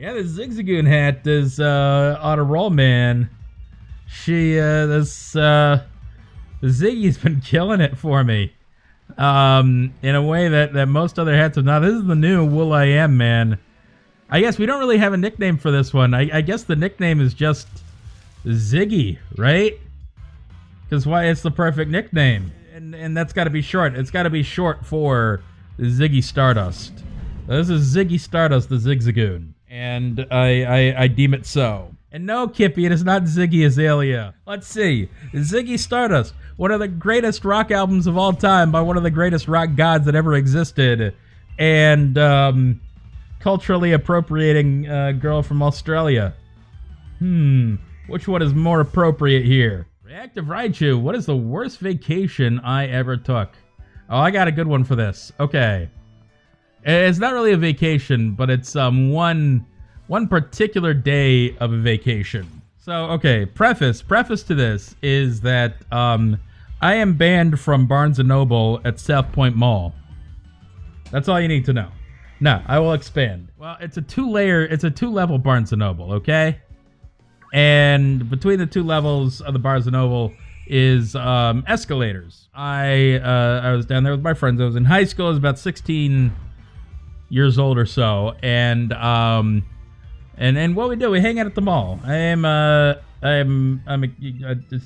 Yeah, the Zigzagoon hat is on a roll, man. Ziggy's been killing it for me. In a way that most other hats have not. This is the new Will.i.am, man. I guess we don't really have a nickname for this one. I guess the nickname is just Ziggy, right? Because why? It's the perfect nickname. And that's got to be short. It's got to be short for Ziggy Stardust. This is Ziggy Stardust, the Zigzagoon. And I deem it so. And no, Kippy, it is not Ziggy Azalea. Let's see. Ziggy Stardust, one of the greatest rock albums of all time by one of the greatest rock gods that ever existed. And culturally appropriating girl from Australia. Which one is more appropriate here? Reactive Raichu, what is the worst vacation I ever took? Oh, I got a good one for this. Okay. It's not really a vacation, but it's one particular day of a vacation. So, okay, preface to this is that I am banned from Barnes & Noble at South Point Mall. That's all you need to know. Now, I will expand. Well, it's a two-level Barnes & Noble, okay? And between the two levels of the Barnes & Noble is escalators. I was down there with my friends. I was in high school. I was about 16 years old or so, and what we do, we hang out at the mall. I'm a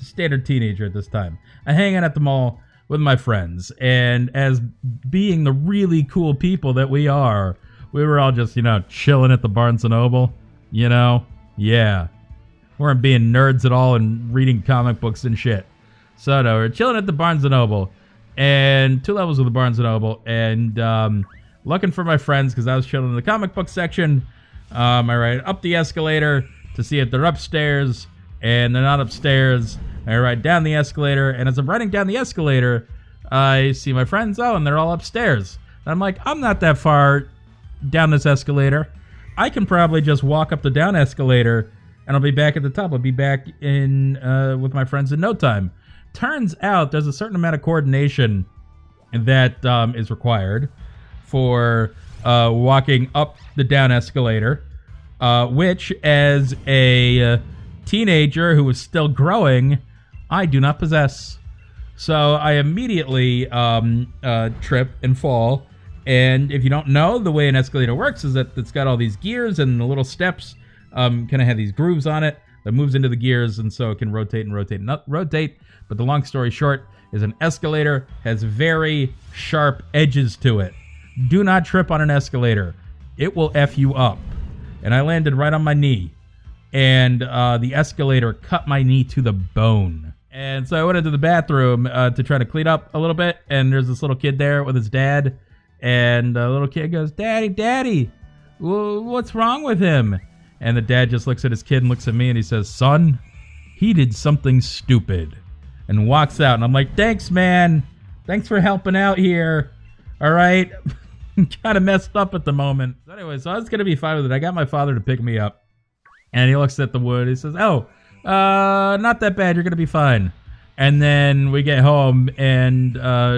standard teenager at this time. I hang out at the mall with my friends, and as being the really cool people that we are, we were all just, chilling at the Barnes & Noble, yeah. We weren't being nerds at all and reading comic books and shit. So no, we're chilling at the Barnes & Noble, and two levels of the Barnes & Noble, and looking for my friends because I was chilling in the comic book section. I ride up the escalator to see if they're upstairs, and they're not upstairs. I ride down the escalator, and as I'm riding down the escalator, I see my friends, and they're all upstairs. And I'm like, I'm not that far down this escalator. I can probably just walk up the down escalator, and I'll be back at the top. I'll be back in with my friends in no time. Turns out there's a certain amount of coordination that is required for walking up the down escalator, which, as a teenager who was still growing, I do not possess. So I immediately trip and fall. And if you don't know, the way an escalator works is that it's got all these gears, and the little steps kind of have these grooves on it that moves into the gears, and so it can rotate and rotate and rotate. But the long story short is an escalator has very sharp edges to it. Do not trip on an escalator. It will F you up. And I landed right on my knee. And the escalator cut my knee to the bone. And so I went into the bathroom to try to clean up a little bit. And there's this little kid there with his dad. And the little kid goes, Daddy, what's wrong with him? And the dad just looks at his kid and looks at me and he says, Son, he did something stupid. And walks out. And I'm like, thanks, man. Thanks for helping out here. All right. Kind of messed up at the moment. So anyway, so I was going to be fine with it. I got my father to pick me up. And he looks at the wood. He says, not that bad. You're going to be fine. And then we get home and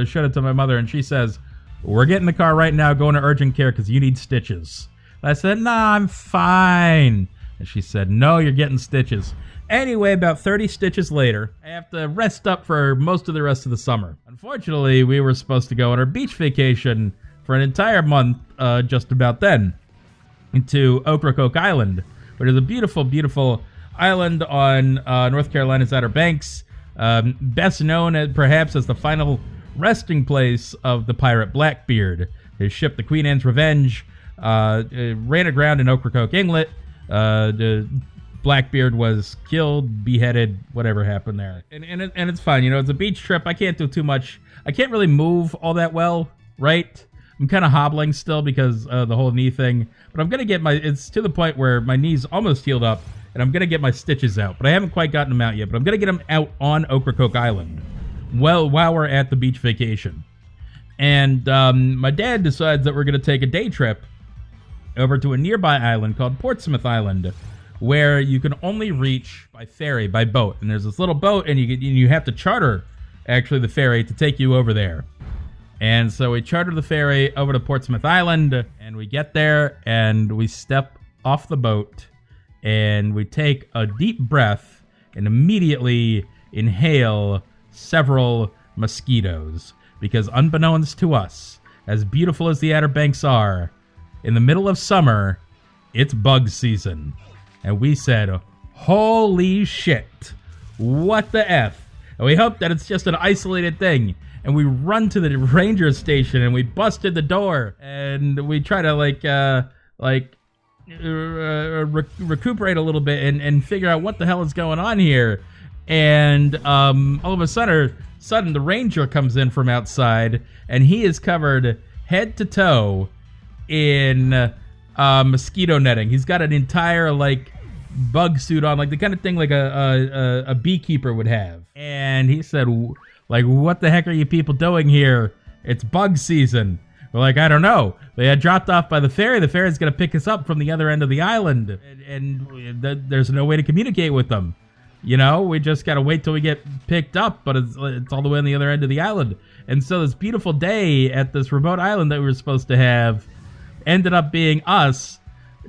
showed it to my mother. And she says, we're getting the car right now, going to urgent care because you need stitches. I said, nah, I'm fine. And she said, no, you're getting stitches. Anyway, about 30 stitches later, I have to rest up for most of the rest of the summer. Unfortunately, we were supposed to go on our beach vacation for an entire month just about then into Ocracoke Island, which is a beautiful, beautiful island on North Carolina's Outer Banks, best known as, perhaps as the final resting place of the pirate Blackbeard. His ship, the Queen Anne's Revenge, ran aground in Ocracoke Inlet. The Blackbeard was killed, beheaded, whatever happened there. And it's fine, it's a beach trip. I can't do too much. I can't really move all that well, right? I'm kind of hobbling still because of the whole knee thing. But I'm going to get it's to the point where my knee's almost healed up, and I'm going to get my stitches out. But I haven't quite gotten them out yet. But I'm going to get them out on Ocracoke Island while we're at the beach vacation. And my dad decides that we're going to take a day trip over to a nearby island called Portsmouth Island, where you can only reach by ferry, by boat. And there's this little boat, and you have to charter, actually, the ferry to take you over there. And so we charter the ferry over to Portsmouth Island, and we get there, and we step off the boat and we take a deep breath and immediately inhale several mosquitoes. Because unbeknownst to us, as beautiful as the Outer Banks are, in the middle of summer, it's bug season. And we said, holy shit, what the F? And we hope that it's just an isolated thing. And we run to the ranger station and we busted the door. And we try to recuperate a little bit and figure out what the hell is going on here. And all of a sudden the ranger comes in from outside and he is covered head to toe in mosquito netting. He's got an entire bug suit on, like the kind of thing like a beekeeper would have. And he said, what the heck are you people doing here? It's bug season. We're like, I don't know. They had dropped off by the ferry. The ferry's going to pick us up from the other end of the island. And there's no way to communicate with them. You know, we just got to wait till we get picked up, but it's all the way on the other end of the island. And so this beautiful day at this remote island that we were supposed to have ended up being us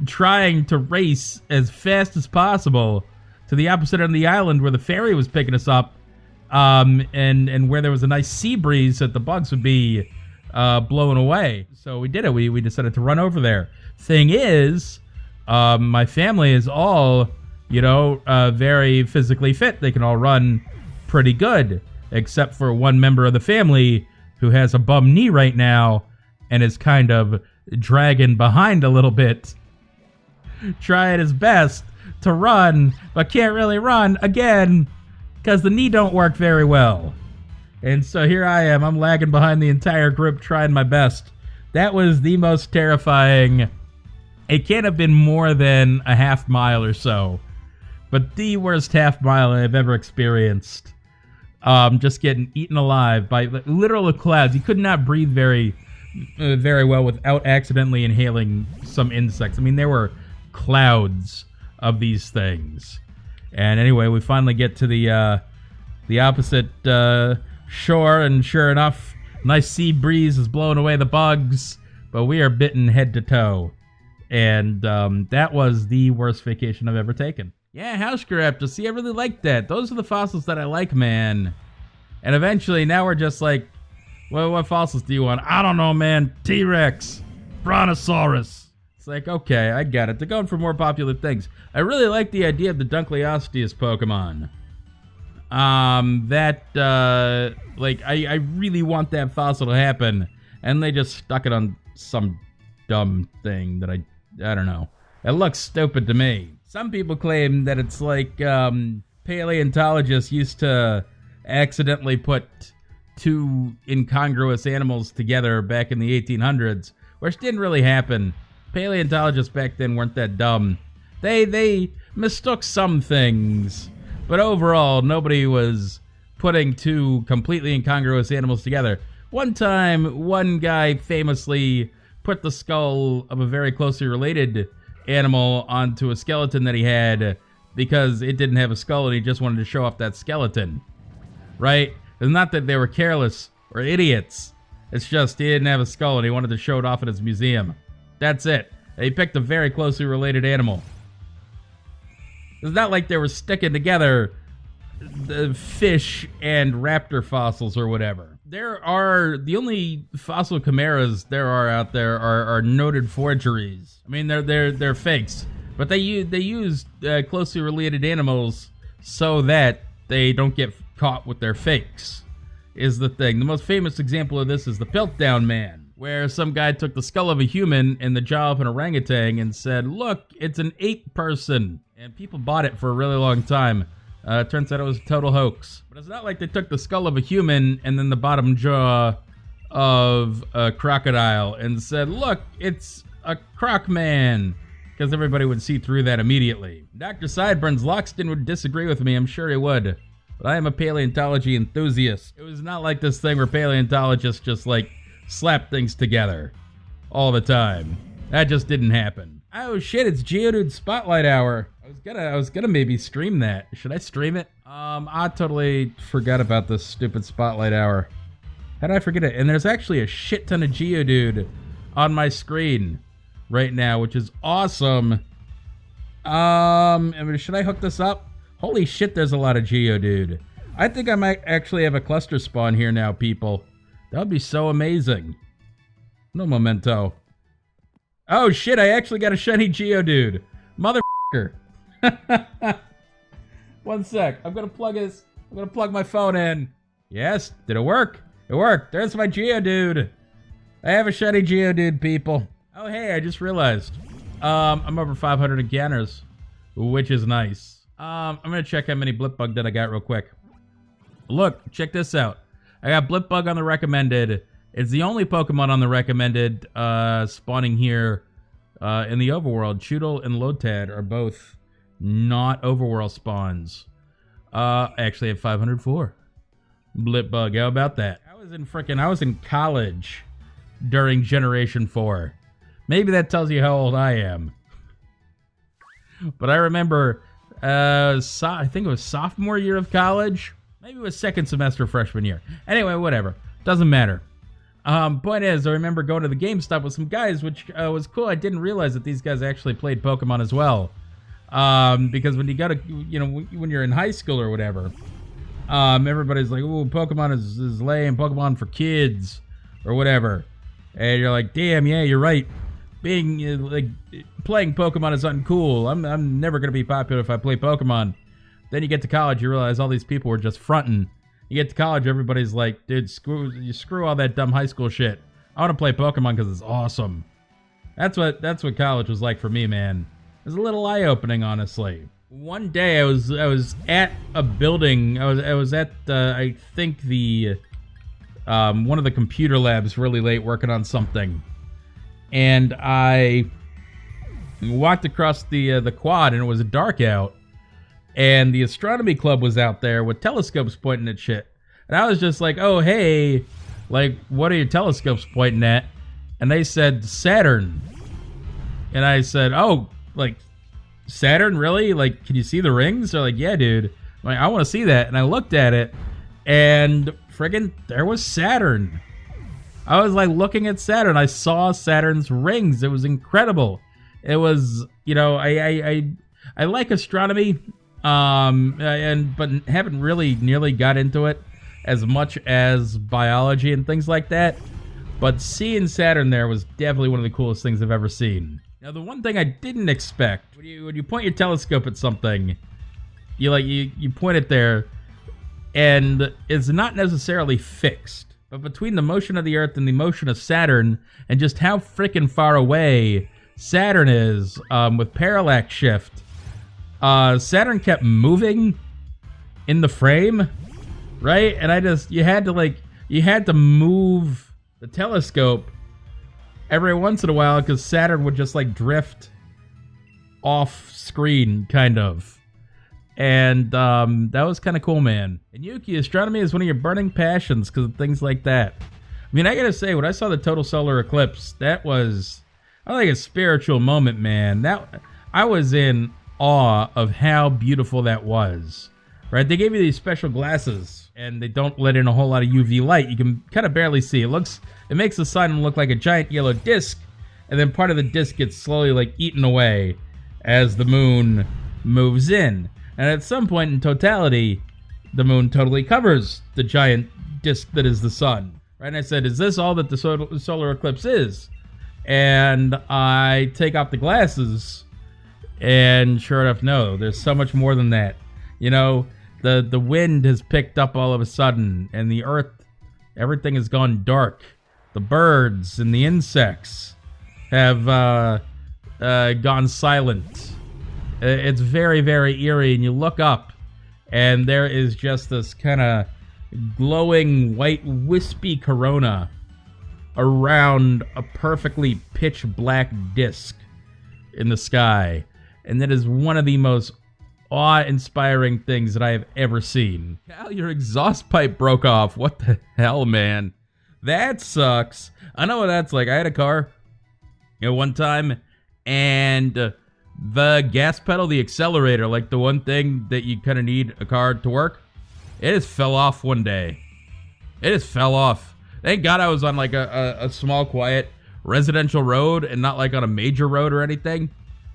trying to race as fast as possible to the opposite end of the island where the ferry was picking us up, and where there was a nice sea breeze that the bugs would be blowing away. So we did it. We decided to run over there. Thing is, my family is all, very physically fit. They can all run pretty good, except for one member of the family who has a bum knee right now and is kind of dragging behind a little bit, trying his best to run, but can't really run again because the knee don't work very well. And so here I am. I'm lagging behind the entire group, trying my best. That was the most terrifying. It can't have been more than a half mile or so, but the worst half mile I've ever experienced. Just getting eaten alive by literal clouds. You could not breathe very well without accidentally inhaling some insects. I mean, there were clouds of these things. And anyway, we finally get to the opposite shore, and sure enough, nice sea breeze is blowing away the bugs, but we are bitten head to toe. And that was the worst vacation I've ever taken. Yeah, Housecraptor. See, I really like that. Those are the fossils that I like, man. And eventually, now we're just like, well, what fossils do you want? I don't know, man. T-Rex. Brontosaurus. It's like, okay, I get it. They're going for more popular things. I really like the idea of the Dunkleosteus Pokemon. I really want that fossil to happen. And they just stuck it on some dumb thing that I don't know. It looks stupid to me. Some people claim that it's like paleontologists used to accidentally put two incongruous animals together back in the 1800s, which didn't really happen. Paleontologists back then weren't that dumb. They mistook some things, but overall, nobody was putting two completely incongruous animals together. One time, one guy famously put the skull of a very closely related animal onto a skeleton that he had because it didn't have a skull and he just wanted to show off that skeleton. Right? It's not that they were careless or idiots. It's just he didn't have a skull and he wanted to show it off in his museum. That's it. He picked a very closely related animal. It's not like they were sticking together the fish and raptor fossils or whatever. The only fossil chimeras there are out there are noted forgeries. I mean, they're fakes, but they use closely related animals so that they don't get caught with their fakes, is the thing. The most famous example of this is the Piltdown Man, where some guy took the skull of a human and the jaw of an orangutan and said, look, it's an ape person. And people bought it for a really long time. Turns out it was a total hoax. But it's not like they took the skull of a human and then the bottom jaw of a crocodile and said, look, it's a croc man. Because everybody would see through that immediately. Dr. Sideburns Loxton would disagree with me, I'm sure he would. But I am a paleontology enthusiast. It was not like this thing where paleontologists just slap things together all the time. That just didn't happen. Oh shit, it's Geodude Spotlight Hour. I was gonna maybe stream that. Should I stream it? I totally forgot about this stupid Spotlight Hour. How did I forget it? And there's actually a shit ton of Geodude on my screen right now, which is awesome. Should I hook this up? Holy shit, there's a lot of Geodude. I think I might actually have a cluster spawn here now, people. That would be so amazing. No memento. Oh shit, I actually got a shiny Geodude. Motherfucker. 1 sec. I'm gonna plug my phone in. Yes, did it work? It worked. There's my Geodude. I have a shiny Geodude, people. Oh hey, I just realized. I'm over 500 encounters, which is nice. I'm gonna check how many Blipbug that I got real quick. Look, check this out. I got Blipbug on the recommended. It's the only Pokemon on the recommended spawning here in the overworld. Choodle and Lotad are both not overworld spawns. I actually have 504 Blipbug. How about that? I was in college during Generation 4. Maybe that tells you how old I am. But I remember, I think it was sophomore year of college. Maybe it was second semester freshman year. Anyway, whatever. Doesn't matter. Point is, I remember going to the GameStop with some guys, which was cool. I didn't realize that these guys actually played Pokemon as well. Because when you go to, when you're in high school or whatever, everybody's like, "Ooh, Pokemon is lame. Pokemon for kids," or whatever. And you're like, "Damn, yeah, you're right. Playing Pokemon is uncool. I'm never gonna be popular if I play Pokemon." Then you get to college, you realize all these people were just fronting. You get to college, everybody's like, "Dude, screw all that dumb high school shit. I want to play Pokemon because it's awesome." That's what college was like for me, man. It was a little eye-opening, honestly. One day I was at a building. I was at I think the one of the computer labs really late working on something, and I walked across the quad, and it was dark out. And the astronomy club was out there with telescopes pointing at shit. And I was just like, "Oh, hey, like, what are your telescopes pointing at?" And they said, "Saturn." And I said, "Oh, like, Saturn, really? Like, can you see the rings?" They're like, "Yeah, dude." I'm like, "I want to see that." And I looked at it, and friggin' there was Saturn. I was like looking at Saturn. I saw Saturn's rings. It was incredible. It was, I like astronomy. But haven't really nearly got into it as much as biology and things like that. But seeing Saturn there was definitely one of the coolest things I've ever seen. Now, the one thing I didn't expect, when you point your telescope at something, you point it there, and it's not necessarily fixed. But between the motion of the Earth and the motion of Saturn, and just how freaking far away Saturn is, with parallax shift, Saturn kept moving in the frame, right? And you had to move the telescope every once in a while because Saturn would just like drift off screen, kind of. And that was kind of cool, man. And Yuki, astronomy is one of your burning passions because of things like that. I mean, I gotta say, when I saw the total solar eclipse, that was, I think, a spiritual moment, man. I was in awe of how beautiful that was, right? They gave you these special glasses, and they don't let in a whole lot of UV light. You can kind of barely see. It makes the sun look like a giant yellow disc, and then part of the disc gets slowly like eaten away as the moon moves in. And at some point in totality, the moon totally covers the giant disc that is the sun, right? And I said, "Is this all that the solar eclipse is?" And I take off the glasses, and sure enough, no, there's so much more than that. The wind has picked up all of a sudden, and the earth, everything has gone dark. The birds and the insects have gone silent. It's very, very eerie, and you look up, and there is just this kind of glowing white wispy corona around a perfectly pitch black disc in the sky. And that is one of the most awe-inspiring things that I have ever seen. Cal, your exhaust pipe broke off. What the hell, man? That sucks. I know what that's like. I had a car, one time, and the gas pedal, the accelerator, like the one thing that you kind of need a car to work, it just fell off one day. It just fell off. Thank God I was on like a small, quiet residential road and not like on a major road or anything.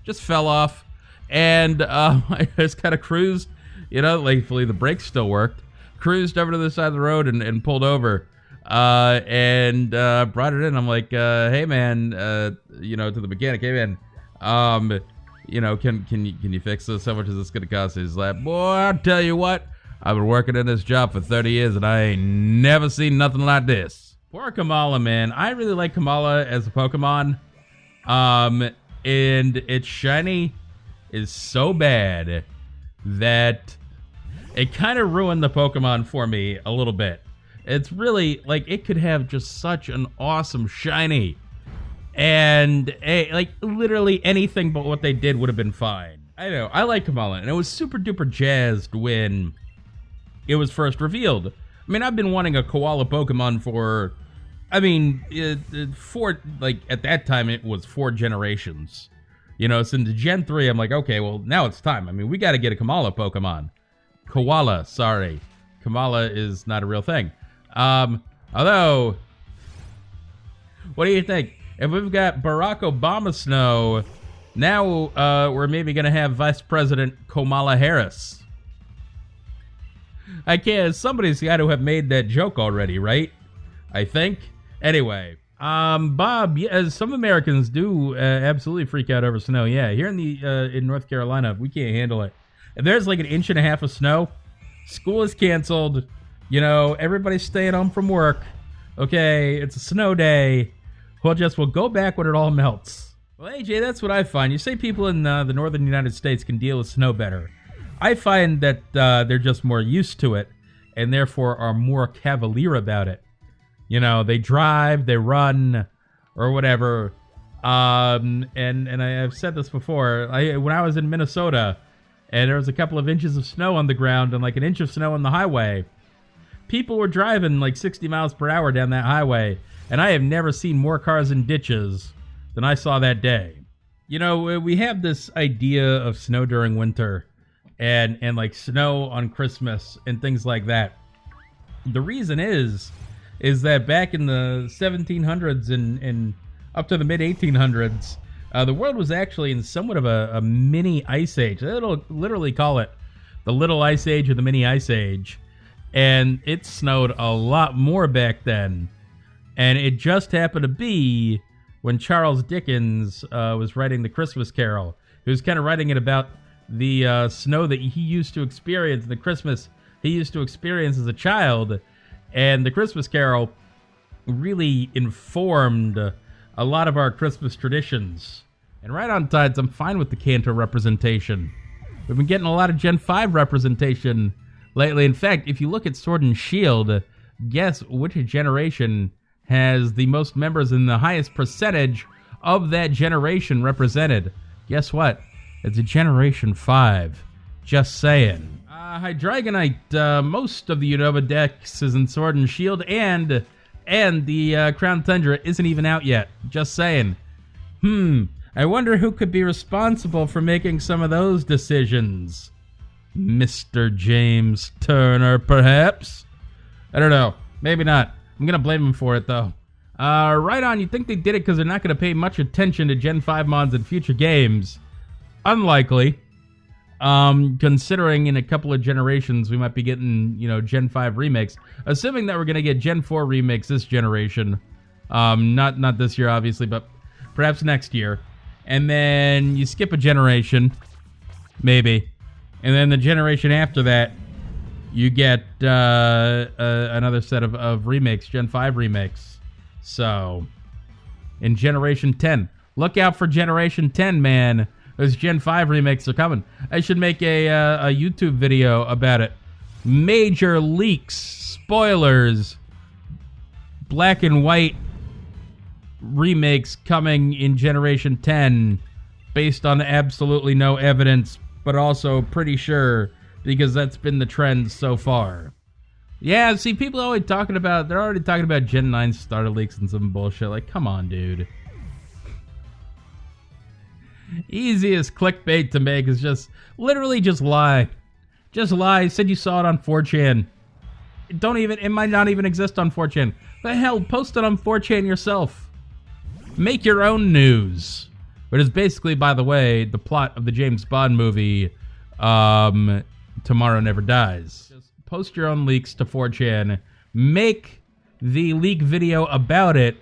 Just fell off. And I just kind of cruised, you know, thankfully the brakes still worked. Cruised over to the side of the road and pulled over. And brought it in. I'm like, hey man, you know, to the mechanic, hey man, you know, can you fix this? How much is this gonna cost? He's like, boy, I'll tell you what, I've been working in this job for 30 years and I ain't never seen nothing like this. Poor Komala, man. I really like Komala as a Pokemon. And its shiny is so bad that it kind of ruined the Pokemon for me a little bit. It's really, like, it could have just such an awesome shiny. And, like, literally anything but what they did would have been fine. I know, I like Komala, and I was super duper jazzed when it was first revealed. I mean, I've been wanting a koala Pokemon for, I mean, like, at that time, it was 4 generations. You know, since Gen 3, I'm like, okay, well, now it's time. I mean, we got to get a Komala Pokemon. Koala, sorry. Komala is not a real thing. Although, what do you think? If we've got Barack Obama snow, now we're maybe going to have Vice President Komala Harris. I can't, somebody's got to have made that joke already, right? I think. Anyway, Bob, yeah, some Americans do absolutely freak out over snow. Yeah, here in North Carolina, we can't handle it. If there's like an inch and a half of snow, school is canceled. You know, everybody's staying home from work. Okay, it's a snow day. We'll go back when it all melts. Well, AJ, that's what I find. You say people in the northern United States can deal with snow better. I find that they're just more used to it and therefore are more cavalier about it. You know, they drive, they run, or whatever. And I've said this before. When I was in Minnesota and there was a couple of inches of snow on the ground and like an inch of snow on the highway, people were driving like 60 miles per hour down that highway, and I have never seen more cars in ditches than I saw that day. You know, we have this idea of snow during winter and like snow on Christmas and things like that. The reason is that back in the 1700s and up to the mid-1800s, the world was actually in somewhat of a mini ice age. They'll literally call it the Little Ice Age or the Mini Ice Age. And it snowed a lot more back then. And it just happened to be when Charles Dickens was writing The Christmas Carol. He was kind of writing it about the snow that he used to experience, the Christmas he used to experience as a child. And The Christmas Carol really informed a lot of our Christmas traditions. And right on tides, I'm fine with the Kanto representation. We've been getting a lot of Gen 5 representation lately. In fact, if you look at Sword and Shield, guess which generation has the most members and the highest percentage of that generation represented? Guess what? It's a Generation 5. Just saying. Hydreigonite, most of the Unova decks is in Sword and Shield, and the Crown Tundra isn't even out yet. Just saying. I wonder who could be responsible for making some of those decisions. Mr. James Turner, perhaps? I don't know. Maybe not. I'm going to blame him for it, though. Right on, you think they did it because they're not going to pay much attention to Gen 5 mods in future games. Unlikely. Considering in a couple of generations we might be getting, you know, Gen 5 remakes. Assuming that we're going to get Gen 4 remakes this generation. Not this year, obviously, but perhaps next year. And then you skip a generation. Maybe. And then the generation after that, you get another set of remakes, Gen 5 remakes. So, in Generation 10. Look out for Generation 10, man. Those Gen 5 remakes are coming. I should make a YouTube video about it. Major leaks, spoilers, black and white remakes coming in Generation 10 based on absolutely no evidence, but also pretty sure because that's been the trend so far. Yeah, see, people are always talking about, they're already talking about Gen 9 starter leaks and some bullshit. Like, come on, dude. Easiest clickbait to make is just, literally just lie. Just lie. Said you saw it on 4chan. It might not even exist on 4chan. The hell, post it on 4chan yourself. Make your own news. But it's basically, by the way, the plot of the James Bond movie, Tomorrow Never Dies. Just post your own leaks to 4chan, make the leak video about it,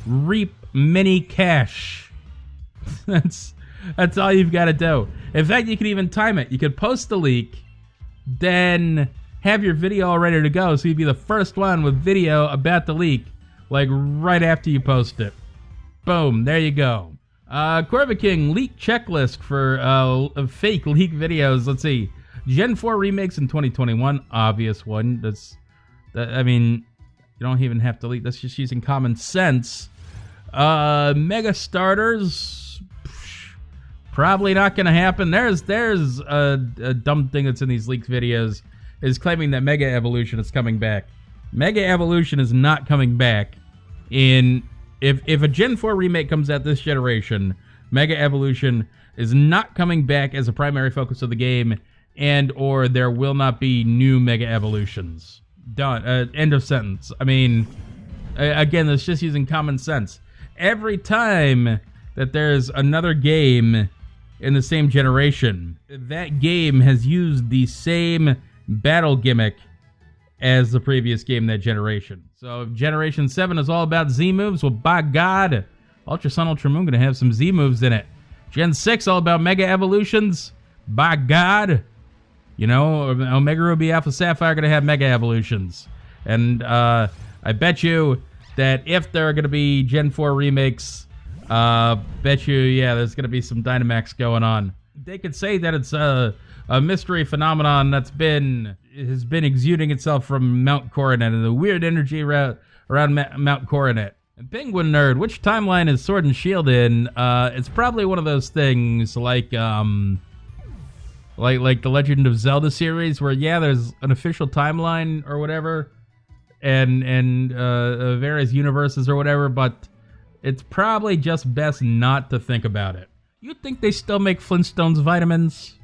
reap many cash. That's all you've got to do. In fact, you could even time it. You could post the leak, then have your video all ready to go, so you'd be the first one with video about the leak, like right after you post it. Boom, there you go. Corva King, leak checklist for fake leak videos. Let's see. Gen 4 remakes in 2021, obvious one. I mean, you don't even have to leak. That's just using common sense. Mega starters, probably not going to happen. There's a dumb thing that's in these leaked videos, is claiming that Mega Evolution is coming back. Mega Evolution is not coming back. If a Gen 4 remake comes out this generation, Mega Evolution is not coming back as a primary focus of the game, and or there will not be new Mega Evolutions. Done. End of sentence. I mean, again, that's just using common sense. Every time that there's another game in the same generation, that game has used the same battle gimmick as the previous game in that generation. So if Generation 7 is all about Z moves, well, by God, Ultra Sun, Ultra Moon going to have some Z moves in it. Gen 6 all about Mega Evolutions, by God. You know, Omega Ruby Alpha Sapphire going to have Mega Evolutions. And I bet you that if there are going to be Gen 4 remakes, bet you, yeah, there's going to be some Dynamax going on. They could say that it's a mystery phenomenon has been exuding itself from Mount Coronet and the weird energy around Mount Coronet. And Penguin Nerd, which timeline is Sword and Shield in? It's probably one of those things like the Legend of Zelda series, where yeah, there's an official timeline or whatever, and various universes or whatever, but it's probably just best not to think about it. You think they still make Flintstones Vitamins?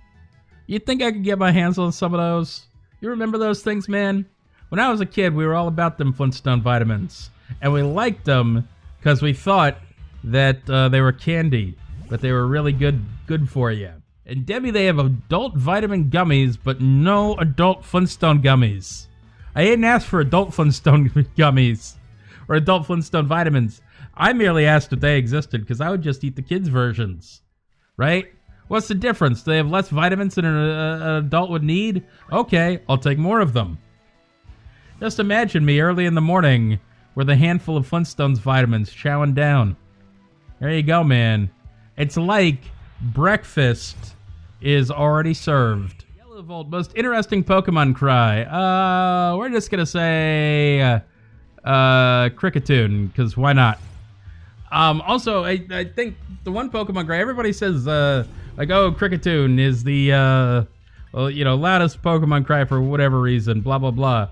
You think I could get my hands on some of those? You remember those things, man? When I was a kid, we were all about them Flintstone Vitamins. And we liked them because we thought that they were candy, but they were really good for you. And Debbie, they have adult vitamin gummies, but no adult Flintstone gummies. I didn't ask for adult Flintstone gummies or adult Flintstone vitamins. I merely asked if they existed because I would just eat the kids' versions, right? What's the difference? Do they have less vitamins than an adult would need? Okay, I'll take more of them. Just imagine me early in the morning with a handful of Flintstones vitamins chowing down. There you go, man. It's like breakfast is already served. Yellow Volt, most interesting Pokemon cry. We're just gonna say Cricketune, because why not? Also, I think the one Pokemon cry, everybody says like, oh, Cricketune is the loudest Pokemon cry for whatever reason, blah blah blah.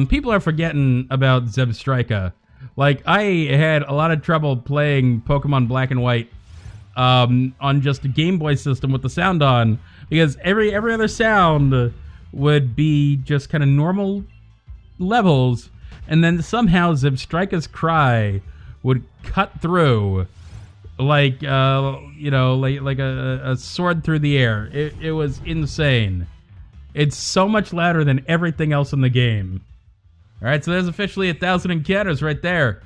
People are forgetting about Zebstrika. Like, I had a lot of trouble playing Pokemon Black and White on just a Game Boy system with the sound on, because every other sound would be just kind of normal levels, and then somehow Zebstrika's cry would cut through like a sword through the air. It was insane. It's so much louder than everything else in the game. Alright, so there's officially 1,000 encounters right there.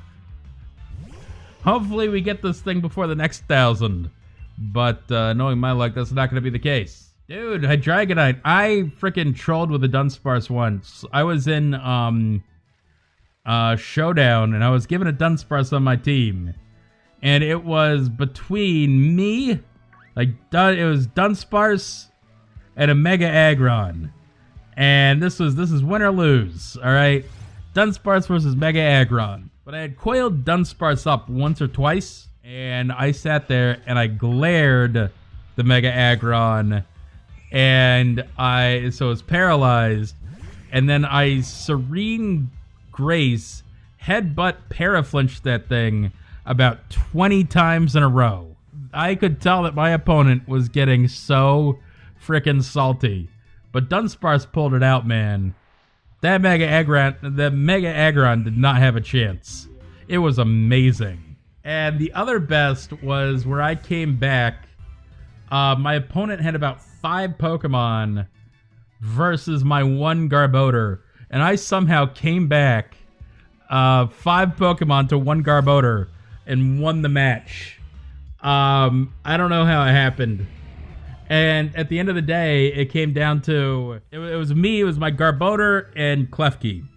Hopefully we get this thing before the next 1,000. But knowing my luck, that's not going to be the case. Dude, Hydreigonite. I freaking trolled with a Dunsparce once. I was in Showdown, and I was given a Dunsparce on my team. And it was between me, it was Dunsparce and a Mega Aggron. And this is win or lose, alright? Dunsparce versus Mega Aggron. But I had coiled Dunsparce up once or twice, and I sat there and I glared the Mega Aggron, and so it was paralyzed, and then I Serene Grace headbutt paraflinched that thing about 20 times in a row. I could tell that my opponent was getting so freaking salty. But Dunsparce pulled it out, man. The Mega Aggron did not have a chance. It was amazing. And the other best was where I came back. My opponent had about 5 Pokemon versus my 1 Garbodor. And I somehow came back 5 Pokemon to 1 Garbodor and won the match. I don't know how it happened. And at the end of the day, it came down to, it was me, it was my Garbodor and Klefki.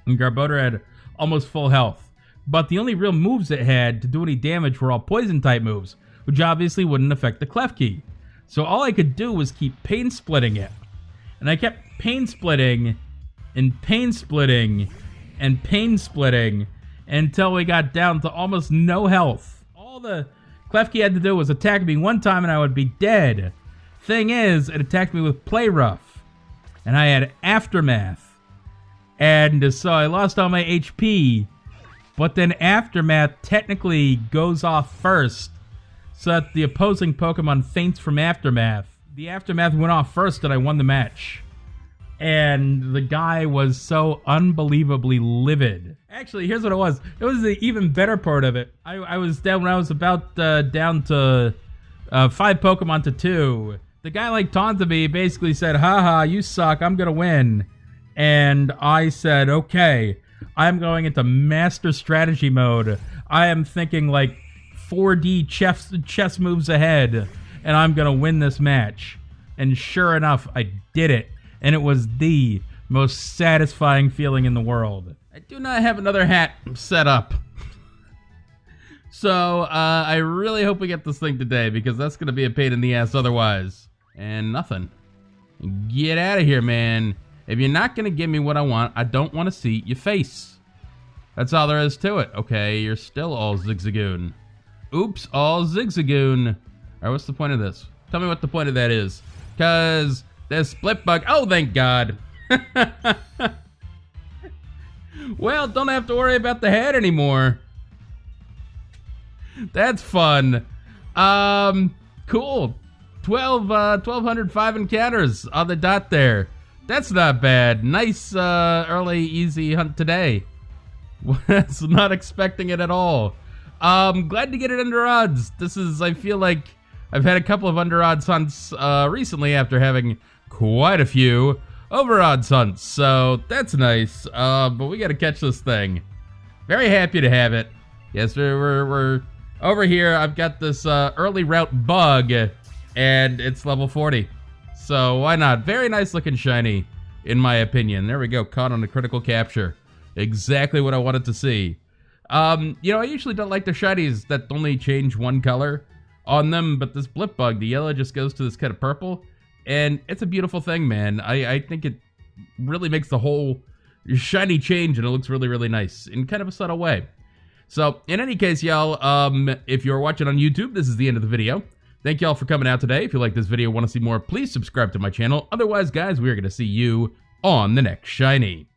And Garbodor had almost full health. But the only real moves it had to do any damage were all poison-type moves, which obviously wouldn't affect the Klefki. So all I could do was keep pain splitting it. And I kept pain splitting and pain splitting and pain splitting until we got down to almost no health. All the Klefki had to do was attack me one time and I would be dead. Thing is, it attacked me with Play Rough. And I had Aftermath. And so I lost all my HP. But then Aftermath technically goes off first, so that the opposing Pokemon faints from Aftermath. The Aftermath went off first and I won the match. And the guy was so unbelievably livid. Actually, here's what it was. It was the even better part of it. I was down when I was about down to 5 Pokemon to 2. The guy like taunted me, basically said, haha, you suck, I'm gonna win. And I said, okay. I'm going into master strategy mode. I am thinking like 4D chess moves ahead, and I'm going to win this match. And sure enough, I did it. And it was the most satisfying feeling in the world. I do not have another hat set up. So, I really hope we get this thing today, because that's going to be a pain in the ass otherwise. And nothing. Get out of here, man. If you're not going to give me what I want, I don't want to see your face. That's all there is to it. Okay, you're still all Zigzagoon. Oops, all Zigzagoon. All right, what's the point of this? Tell me what the point of that is. Because there's Blipbug. Oh, thank God. Well, don't have to worry about the head anymore. That's fun. Cool. 1,205 encounters on the dot there. That's not bad. Nice, early, easy hunt today. Was not expecting it at all. Glad to get it under odds. This is, I feel like, I've had a couple of under odds hunts recently after having quite a few over odds hunts. So, that's nice. But we gotta catch this thing. Very happy to have it. Yes, we're over here. I've got this early route bug, and it's level 40. So why not? Very nice looking shiny, in my opinion. There we go, caught on a critical capture. Exactly what I wanted to see. You know, I usually don't like the shinies that only change one color on them, but this Blipbug, the yellow just goes to this kind of purple, and it's a beautiful thing, man. I think it really makes the whole shiny change, and it looks really, really nice in kind of a subtle way. So, in any case, y'all, if you're watching on YouTube, this is the end of the video. Thank y'all for coming out today. If you like this video and want to see more, please subscribe to my channel. Otherwise, guys, we are going to see you on the next Shiny.